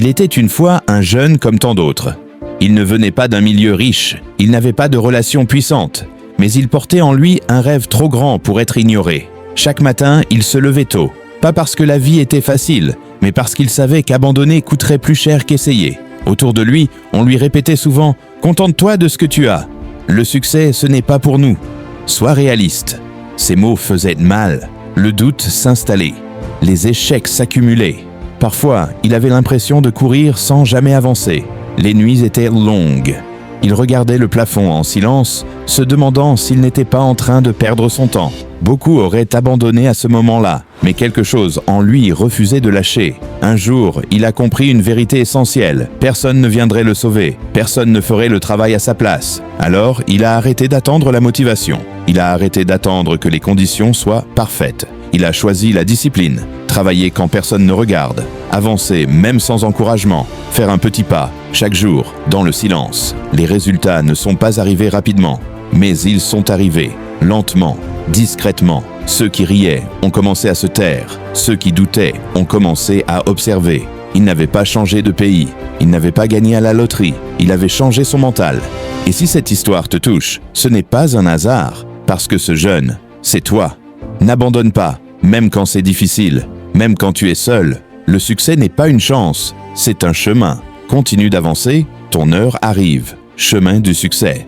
Il était une fois un jeune comme tant d'autres. Il ne venait pas d'un milieu riche, il n'avait pas de relations puissantes, mais il portait en lui un rêve trop grand pour être ignoré. Chaque matin, il se levait tôt, pas parce que la vie était facile, mais parce qu'il savait qu'abandonner coûterait plus cher qu'essayer. Autour de lui, on lui répétait souvent « Contente-toi de ce que tu as. Le succès, ce n'est pas pour nous. Sois réaliste. » Ces mots faisaient mal. Le doute s'installait. Les échecs s'accumulaient. Parfois, il avait l'impression de courir sans jamais avancer. Les nuits étaient longues. Il regardait le plafond en silence, se demandant s'il n'était pas en train de perdre son temps. Beaucoup auraient abandonné à ce moment-là, mais quelque chose en lui refusait de lâcher. Un jour, il a compris une vérité essentielle. Personne ne viendrait le sauver. Personne ne ferait le travail à sa place. Alors, il a arrêté d'attendre la motivation. Il a arrêté d'attendre que les conditions soient parfaites. Il a choisi la discipline. Travailler quand personne ne regarde. Avancer même sans encouragement. Faire un petit pas, chaque jour, dans le silence. Les résultats ne sont pas arrivés rapidement, mais ils sont arrivés, lentement, discrètement. Ceux qui riaient ont commencé à se taire. Ceux qui doutaient ont commencé à observer. Il n'avait pas changé de pays. Il n'avait pas gagné à la loterie. Il avait changé son mental. Et si cette histoire te touche, ce n'est pas un hasard, parce que ce jeune, c'est toi. N'abandonne pas, même quand c'est difficile, même quand tu es seul. Le succès n'est pas une chance, c'est un chemin. Continue d'avancer, ton heure arrive. Chemin du succès.